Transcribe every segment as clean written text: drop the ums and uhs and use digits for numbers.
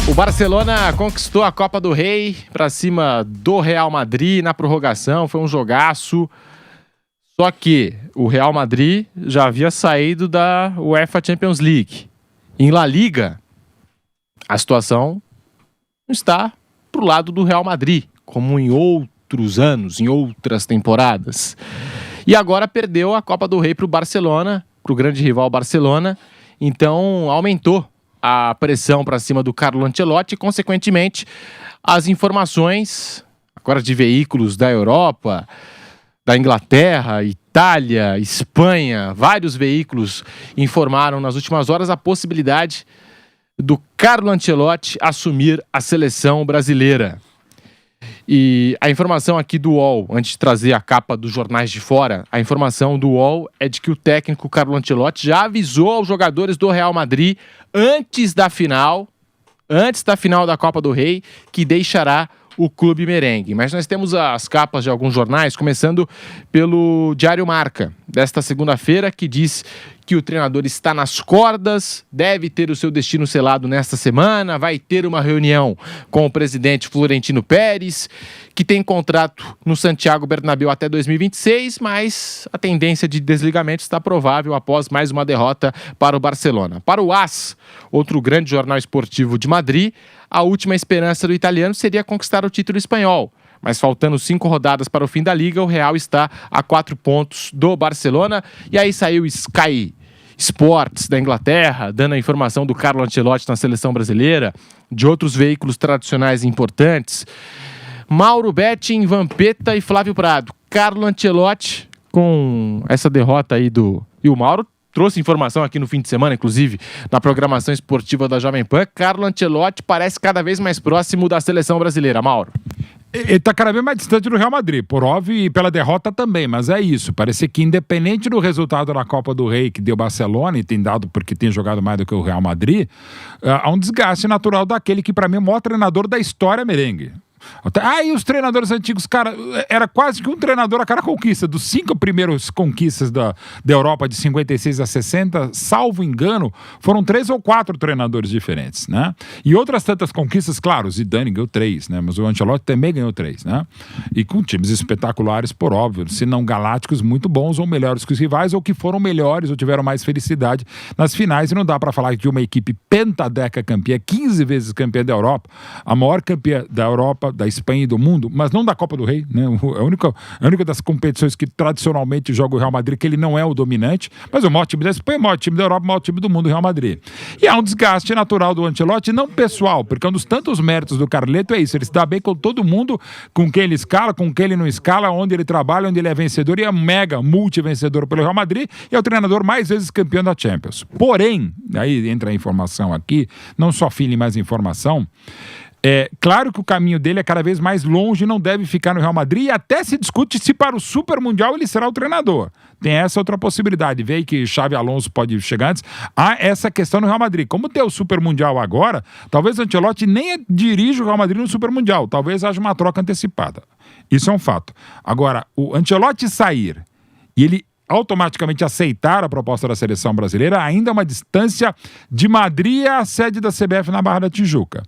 O Barcelona conquistou a Copa do Rei para cima do Real Madrid na prorrogação, foi um jogaço. Só que o Real Madrid já havia saído da UEFA Champions League. Em La Liga, a situação não está pro lado do Real Madrid, como em outros anos, em outras temporadas. E agora perdeu a Copa do Rei para o Barcelona, para o grande rival Barcelona. Então aumentou a pressão para cima do Carlo Ancelotti e, consequentemente, as informações agora de veículos da Europa, da Inglaterra, Itália, Espanha, vários veículos informaram nas últimas horas a possibilidade do Carlo Ancelotti assumir a seleção brasileira. E a informação aqui do UOL, antes de trazer a capa dos jornais de fora, a informação do UOL é de que o técnico Carlo Ancelotti já avisou aos jogadores do Real Madrid antes da final da Copa do Rei, que deixará o clube merengue. Mas nós temos as capas de alguns jornais, começando pelo Diário Marca, desta segunda-feira, que diz que o treinador está nas cordas, deve ter o seu destino selado nesta semana, vai ter uma reunião com o presidente Florentino Pérez, que tem contrato no Santiago Bernabéu até 2026, mas a tendência de desligamento está provável após mais uma derrota para o Barcelona. Para o AS, outro grande jornal esportivo de Madrid, a última esperança do italiano seria conquistar o título espanhol. Mas faltando 5 rodadas para o fim da Liga, o Real está a 4 pontos do Barcelona. E aí saiu Sky Sports da Inglaterra, dando a informação do Carlo Ancelotti na seleção brasileira, de outros veículos tradicionais importantes. Mauro Betting, Vampeta e Flávio Prado. Carlo Ancelotti, com essa derrota aí E o Mauro trouxe informação aqui no fim de semana, inclusive, na programação esportiva da Jovem Pan. Carlo Ancelotti parece cada vez mais próximo da seleção brasileira. Mauro. Ele está cada vez mais distante do Real Madrid, por óbvio, e pela derrota também, mas é isso. Parece que independente do resultado na Copa do Rei que deu Barcelona, e tem dado porque tem jogado mais do que o Real Madrid, há um desgaste natural daquele que para mim é o maior treinador da história merengue. E os treinadores antigos, cara, era quase que um treinador a cada conquista. Dos 5 primeiros conquistas da Europa de 56 a 60, salvo engano, foram 3 ou 4 treinadores diferentes, né? E outras tantas conquistas, claro, o Zidane ganhou 3, né? Mas o Ancelotti também ganhou 3, né? E com times espetaculares, por óbvio, se não galácticos, muito bons, ou melhores que os rivais, ou que foram melhores, ou tiveram mais felicidade nas finais. E não dá pra falar de uma equipe pentadeca campeã, 15 vezes campeã da Europa, a maior campeã da Europa, da Espanha e do mundo, mas não da Copa do Rei, né? A única das competições que tradicionalmente joga o Real Madrid, que ele não é o dominante, mas o maior time da Espanha, o maior time da Europa, o maior time do mundo, o Real Madrid. E há um desgaste natural do Ancelotti, não pessoal, porque um dos tantos méritos do Carleto é isso, ele se dá bem com todo mundo, com quem ele escala, com quem ele não escala, onde ele trabalha, onde ele é vencedor, e é mega multivencedor pelo Real Madrid, e é o treinador mais vezes campeão da Champions. Porém, aí entra a informação aqui, não só feeling, mas informação. É claro que o caminho dele é cada vez mais longe e não deve ficar no Real Madrid, e até se discute se para o Super Mundial ele será o treinador. Tem essa outra possibilidade. Vê aí que Xabi Alonso pode chegar antes. Há essa questão no Real Madrid. Como tem o Super Mundial agora, talvez o Ancelotti nem dirija o Real Madrid no Super Mundial. Talvez haja uma troca antecipada. Isso é um fato. Agora, o Ancelotti sair e ele automaticamente aceitar a proposta da seleção brasileira, ainda é uma distância de Madrid à sede da CBF na Barra da Tijuca.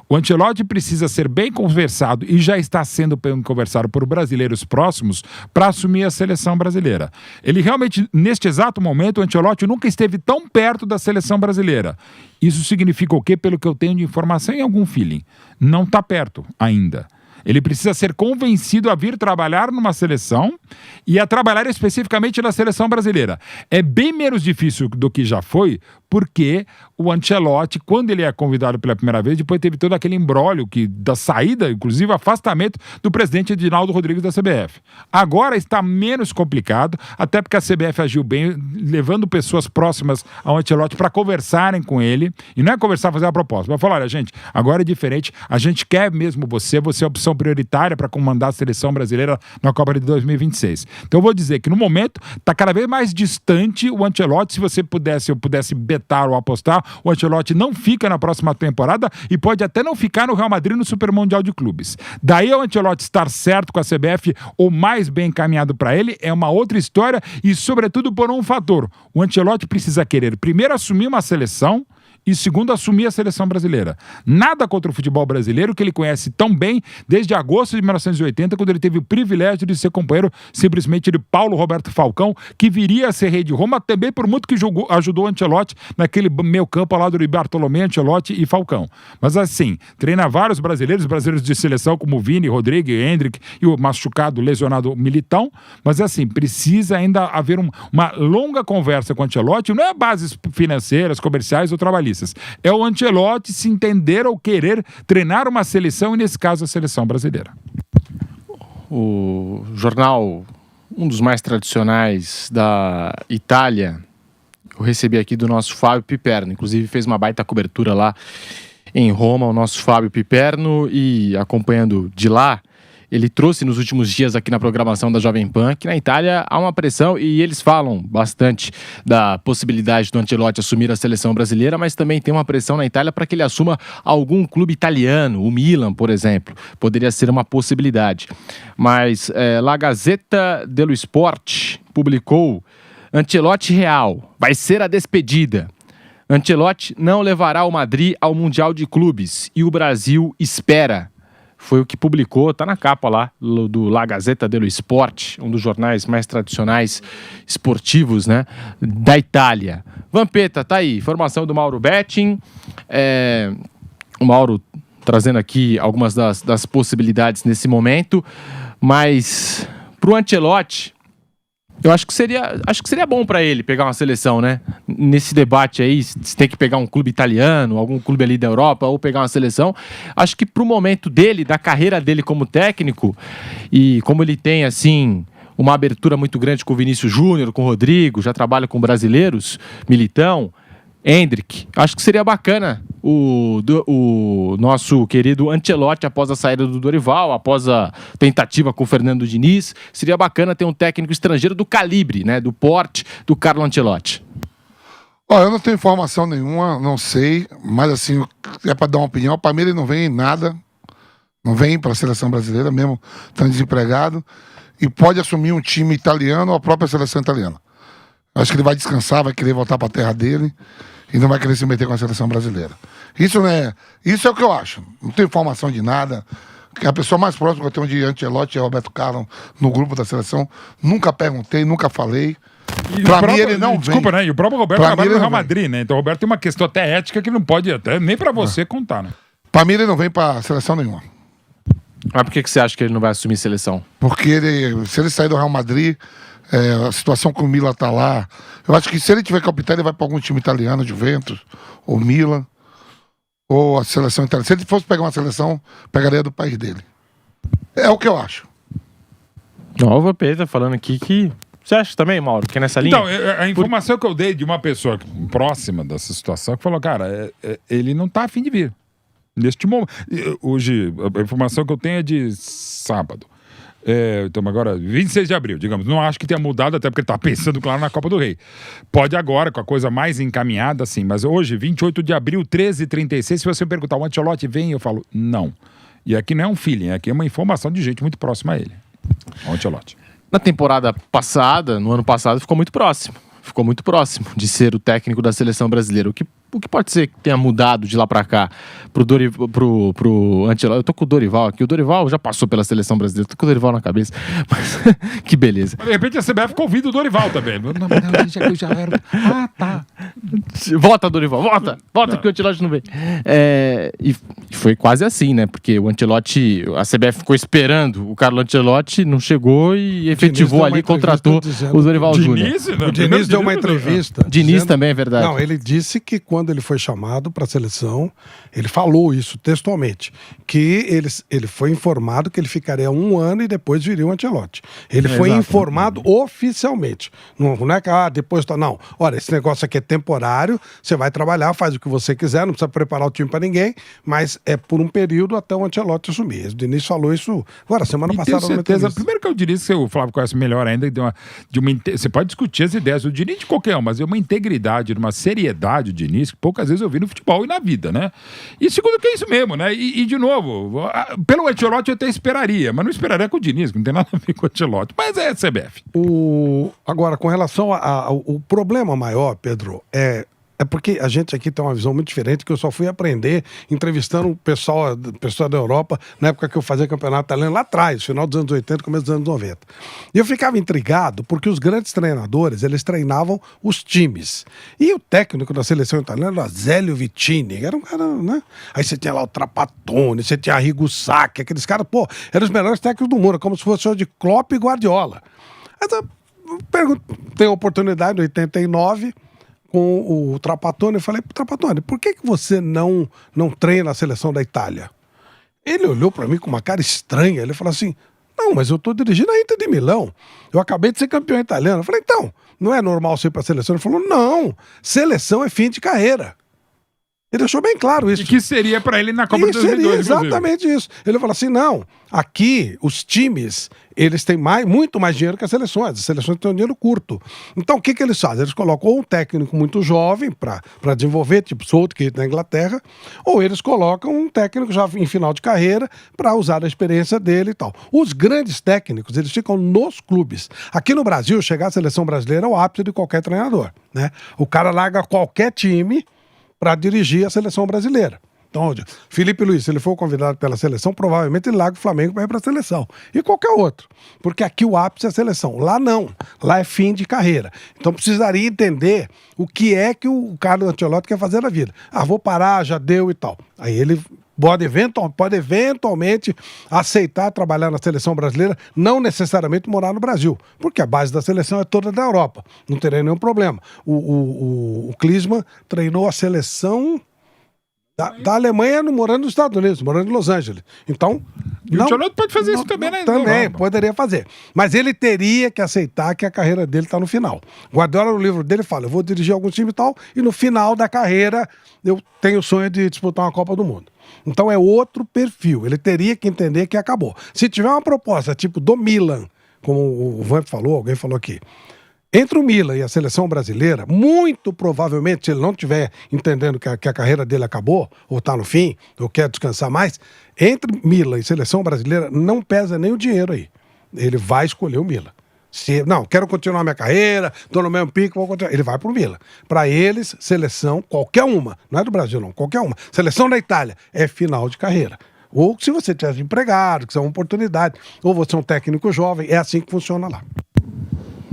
O Ancelotti precisa ser bem conversado e já está sendo bem conversado por brasileiros próximos para assumir a seleção brasileira. Ele realmente, neste exato momento, o Ancelotti nunca esteve tão perto da seleção brasileira. Isso significa o quê? Pelo que eu tenho de informação e algum feeling. Não está perto ainda. Ele precisa ser convencido a vir trabalhar numa seleção e a trabalhar especificamente na seleção brasileira. É bem menos difícil do que já foi, porque o Ancelotti, quando ele é convidado pela primeira vez, depois teve todo aquele imbróglio da saída, inclusive afastamento do presidente Edinaldo Rodrigues da CBF. Agora está menos complicado, até porque a CBF agiu bem, levando pessoas próximas ao Ancelotti para conversarem com ele, e não é conversar, fazer uma proposta, mas falar, olha, gente, agora é diferente, a gente quer mesmo você é a opção prioritária para comandar a seleção brasileira na Copa de 2026. Então eu vou dizer que no momento está cada vez mais distante o Ancelotti. Se eu pudesse betar ou apostar, o Ancelotti não fica na próxima temporada e pode até não ficar no Real Madrid no Super Mundial de Clubes. Daí o Ancelotti estar certo com a CBF ou mais bem encaminhado para ele é uma outra história, e sobretudo por um fator. O Ancelotti precisa querer primeiro assumir uma seleção e segundo, assumir a seleção brasileira. Nada contra o futebol brasileiro, que ele conhece tão bem desde agosto de 1980, quando ele teve o privilégio de ser companheiro simplesmente de Paulo Roberto Falcão, que viria a ser rei de Roma, também por muito que ajudou o Ancelotti naquele meio campo lá do Bartolomé, Ancelotti e Falcão. Mas assim, treina vários brasileiros de seleção como Vini, Rodrigo, Hendrick e o machucado, lesionado Militão, mas assim, precisa ainda haver uma longa conversa com o Ancelotti, não é bases financeiras, comerciais ou trabalhistas, é o Ancelotti se entender ou querer treinar uma seleção, e nesse caso a seleção brasileira. O jornal, um dos mais tradicionais da Itália, eu recebi aqui do nosso Fábio Piperno, inclusive fez uma baita cobertura lá em Roma, o nosso Fábio Piperno, e acompanhando de lá, ele trouxe nos últimos dias aqui na programação da Jovem Pan que na Itália há uma pressão, e eles falam bastante da possibilidade do Ancelotti assumir a seleção brasileira, mas também tem uma pressão na Itália para que ele assuma algum clube italiano, o Milan, por exemplo. Poderia ser uma possibilidade. Mas La Gazzetta dello Sport publicou: Ancelotti real, vai ser a despedida. Ancelotti não levará o Madrid ao Mundial de Clubes e o Brasil espera. Foi o que publicou, tá na capa lá do La Gazzetta dello Sport, um dos jornais mais tradicionais esportivos, né, da Itália. Vampeta, tá aí, informação do Mauro Betting. O Mauro trazendo aqui algumas das possibilidades nesse momento, mas pro Ancelotti, eu acho que seria bom para ele pegar uma seleção, né? Nesse debate aí, se tem que pegar um clube italiano, algum clube ali da Europa, ou pegar uma seleção. Acho que pro momento dele, da carreira dele como técnico, e como ele tem, assim, uma abertura muito grande com o Vinícius Júnior, com o Rodrigo, já trabalha com brasileiros, Militão, Hendrick, acho que seria bacana o nosso querido Ancelotti, após a saída do Dorival, após a tentativa com o Fernando Diniz, seria bacana ter um técnico estrangeiro do calibre, né, do porte do Carlo Ancelotti. Eu não tenho informação nenhuma, não sei, mas assim, é para dar uma opinião, o Palmeiras não vem em nada, não vem para a seleção brasileira, mesmo estando desempregado, e pode assumir um time italiano ou a própria seleção italiana. Acho que ele vai descansar, vai querer voltar para a terra dele e não vai querer se meter com a seleção brasileira. Isso é o que eu acho. Não tenho informação de nada. A pessoa mais próxima que eu tenho de Ancelotti é Roberto Carlos, no grupo da seleção. Nunca perguntei, nunca falei. Pra mim ele não vem. Desculpa, né? E o próprio Roberto trabalha no Real Madrid, né? Então o Roberto tem uma questão até ética que não pode até nem pra você contar, né? Pra mim ele não vem pra seleção nenhuma. Mas por que você acha que ele não vai assumir seleção? Porque se ele sair do Real Madrid, a situação com o Milan tá lá. Eu acho que se ele tiver que optar, ele vai pra algum time italiano, Juventus, ou Milan, ou a seleção italiana. Se ele fosse pegar uma seleção, pegaria do país dele. É o que eu acho. Nova Pedro falando aqui que... Você acha também, Mauro, que é nessa linha? Então, a informação que eu dei de uma pessoa próxima dessa situação, que falou, cara, ele não tá a fim de vir. Neste momento. Hoje, a informação que eu tenho é de sábado. Então, agora, 26 de abril, digamos. Não acho que tenha mudado, até porque ele tá pensando, claro, na Copa do Rei. Pode agora, com a coisa mais encaminhada, sim. Mas hoje, 28 de abril, 13h36, se você me perguntar, o Ancelotti vem? Eu falo, não. E aqui não é um feeling, aqui é uma informação de gente muito próxima a ele. O Ancelotti. Na temporada passada, no ano passado, ficou muito próximo de ser o técnico da seleção brasileira. O que pode ser que tenha mudado de lá pra cá pro Ancelotti? Eu tô com o Dorival aqui. O Dorival já passou pela seleção brasileira. Tô com o Dorival na cabeça. Mas que beleza. De repente a CBF convida o Dorival também. Não, eu já era... Ah, tá. Volta, Dorival, volta que o Ancelotti não vem. E foi quase assim, né? Porque o Ancelotti, a CBF ficou esperando o Carlo Ancelotti, não chegou e efetivou ali, contratou o Dorival Júnior. O Diniz deu uma entrevista. Diniz também é verdade. Não, ele disse que quando ele foi chamado para a seleção, ele falou isso textualmente, que ele foi informado que ele ficaria 1 ano e depois viria o Ancelotti. Ele foi informado oficialmente. Não é que depois... Não, olha, esse negócio aqui é temporário, você vai trabalhar, faz o que você quiser, não precisa preparar o time para ninguém, mas é por um período até o Ancelotti assumir. O Diniz falou isso agora, semana passada. Tenho certeza. Primeiro que o Diniz, que o Flávio conhece melhor ainda, você pode discutir as ideias do Diniz de qualquer um, mas é uma integridade, uma seriedade do Diniz que poucas vezes eu vi no futebol e na vida, né? E segundo que é isso mesmo, né? E de novo, pelo Ancelotti eu até esperaria, mas não esperaria com o Diniz, que não tem nada a ver com o Ancelotti. Mas é CBF. Agora, com relação ao problema maior, Pedro, é É porque a gente aqui tem uma visão muito diferente, que eu só fui aprender entrevistando o pessoal da Europa, na época que eu fazia campeonato italiano, lá atrás, final dos anos 80, começo dos anos 90. E eu ficava intrigado, porque os grandes treinadores, eles treinavam os times. E o técnico da seleção italiana era Zélio Vittini, que era um cara, né? Aí você tinha lá o Trapattoni, você tinha Arrigo Sacchi, aqueles caras, pô, eram os melhores técnicos do mundo, como se fosse o de Klopp e Guardiola. Aí eu tenho a oportunidade, em 89, com o Trapattoni, eu falei, Trapattoni, por que você não treina a seleção da Itália? Ele olhou para mim com uma cara estranha, ele falou assim, não, mas eu tô dirigindo a Inter de Milão, eu acabei de ser campeão italiano. Eu falei, então, não é normal você ir pra seleção? Ele falou, não, seleção é fim de carreira. Ele deixou bem claro isso. E que seria para ele na Copa de 2002, seria exatamente isso. Ele falou assim, não, aqui os times, eles têm muito mais dinheiro que as seleções têm um dinheiro curto. Então o que eles fazem? Eles colocam ou um técnico muito jovem para desenvolver, tipo Southgate na Inglaterra, ou eles colocam um técnico já em final de carreira para usar a experiência dele e tal. Os grandes técnicos, eles ficam nos clubes. Aqui no Brasil, chegar à seleção brasileira é o ápice de qualquer treinador, né? O cara larga qualquer time para dirigir a seleção brasileira. Então, Felipe Luiz, se ele for convidado pela seleção, provavelmente ele larga o Flamengo para ir para a seleção. E qualquer outro. Porque aqui o ápice é a seleção. Lá não. Lá é fim de carreira. Então precisaria entender o que é que o Carlo Ancelotti quer fazer na vida. Ah, vou parar, já deu e tal. Aí ele pode eventualmente aceitar trabalhar na seleção brasileira, não necessariamente morar no Brasil, porque a base da seleção é toda da Europa, não teria nenhum problema. O Klinsmann treinou a seleção da Alemanha morando nos Estados Unidos, morando em Los Angeles. Então, o Ancelotti pode fazer isso também, né? Também, poderia fazer. Mas ele teria que aceitar que a carreira dele está no final. Guardiola, no livro dele, fala, eu vou dirigir algum time e tal, e no final da carreira eu tenho o sonho de disputar uma Copa do Mundo. Então é outro perfil. Ele teria que entender que acabou. Se tiver uma proposta tipo do Milan, como o Vamp falou, alguém falou aqui, entre o Milan e a seleção brasileira, muito provavelmente, se ele não estiver entendendo que a carreira dele acabou, ou está no fim, ou quer descansar mais, entre Milan e seleção brasileira não pesa nem o dinheiro aí. Ele vai escolher o Milan. Não, quero continuar minha carreira, estou no mesmo pico, vou continuar. Ele vai para o Milan. Para eles, seleção, qualquer uma, não é do Brasil não, qualquer uma. Seleção da Itália é final de carreira. Ou se você tiver empregado, que é uma oportunidade, ou você é um técnico jovem, é assim que funciona lá.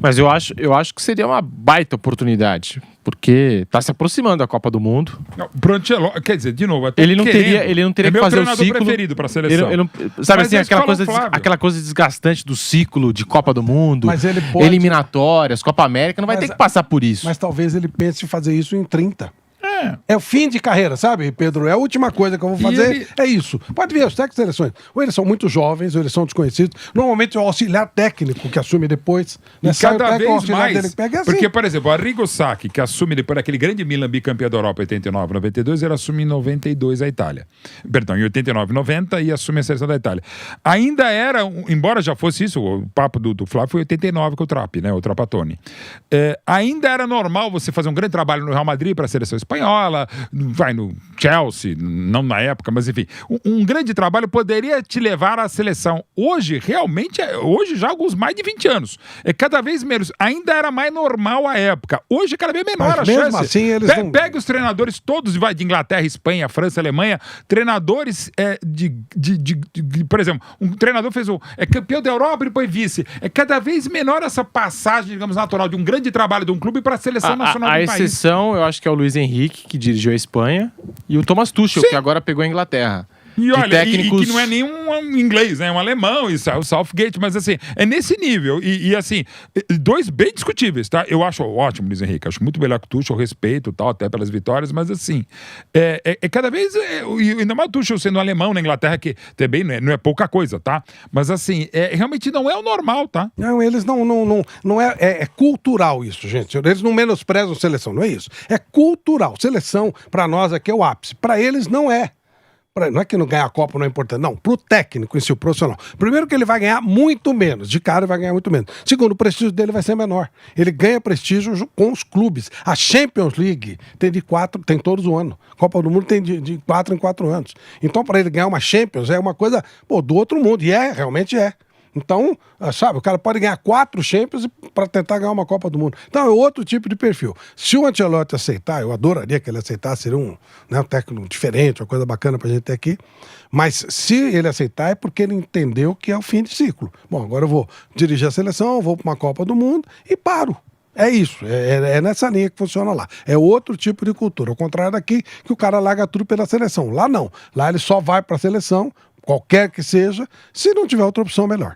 Mas eu acho que seria uma baita oportunidade, porque está se aproximando da Copa do Mundo. Pro Ancelotti, quer dizer, de novo, ele não teria que fazer o ciclo. É meu treinador preferido para a seleção. Sabe assim, aquela coisa desgastante do ciclo de Copa do Mundo, eliminatórias, Copa América, não vai ter que passar por isso. Mas talvez ele pense em fazer isso em 30. É o fim de carreira, sabe, Pedro? É a última coisa que eu vou fazer, é isso. Pode ver, os técnicos de seleções, ou eles são muito jovens, ou eles são desconhecidos. Normalmente é o auxiliar técnico que assume depois. Né? E cada vez mais, dele que pega, assim. Porque, por exemplo, o Arrigo Sacchi, que assume depois aquele grande Milan bicampeão da Europa 89, 92, ele assume em 92 a Itália. Perdão, em 89, 90 e assume a seleção da Itália. Ainda era, embora já fosse isso, o papo do Flávio foi 89 com o Trapp, né, o Trapattoni. Ainda era normal você fazer um grande trabalho no Real Madrid para a seleção espanhola, vai no Chelsea, não na época, mas enfim, um grande trabalho poderia te levar à seleção. Hoje, realmente, hoje já há alguns mais de 20 anos. É cada vez menos. Ainda era mais normal a época. Hoje é cada vez menor a chance. Assim, eles Pega os treinadores todos, vai de Inglaterra, Espanha, França, Alemanha, treinadores por exemplo, um treinador fez campeão da Europa e depois vice. É cada vez menor essa passagem, digamos, natural de um grande trabalho de um clube para a seleção nacional do país. A exceção, eu acho que é o Luiz Henrique, que dirigiu a Espanha, e o Thomas Tuchel, que agora pegou a Inglaterra. E olha, técnicos... e que não é nenhum inglês, né? É um alemão, isso é o Southgate, mas assim, é nesse nível. E assim, dois bem discutíveis, tá? Eu acho ótimo, Luiz Henrique, acho muito melhor que o Tuchel, respeito tal, até pelas vitórias, mas assim, cada vez, ainda mais o Tuchel sendo um alemão na Inglaterra, que também não é pouca coisa, tá? Mas assim, realmente não é o normal, tá? Não, eles não é cultural isso, gente. Eles não menosprezam seleção, não é isso. É cultural. Seleção, pra nós aqui é o ápice. Pra eles não é. Não é que não ganhar a Copa não é importante, não. Pro técnico em si, o profissional. Primeiro que ele vai ganhar muito menos. De cara ele vai ganhar muito menos. Segundo, o prestígio dele vai ser menor. Ele ganha prestígio com os clubes. A Champions League tem todos o ano. Copa do Mundo tem de 4 em 4 anos. Então, para ele ganhar uma Champions é uma coisa, do outro mundo. E realmente é. Então, sabe, o cara pode ganhar 4 Champions para tentar ganhar uma Copa do Mundo. Então é outro tipo de perfil. Se o Ancelotti aceitar, eu adoraria que ele aceitasse, seria um técnico diferente, uma coisa bacana pra gente ter aqui. Mas se ele aceitar é porque ele entendeu que é o fim de ciclo. Bom, agora eu vou dirigir a seleção, vou para uma Copa do Mundo e paro. É isso, é nessa linha que funciona lá. É outro tipo de cultura. Ao contrário daqui, que o cara larga tudo pela seleção. Lá não. Lá ele só vai para a seleção, qualquer que seja, se não tiver outra opção melhor.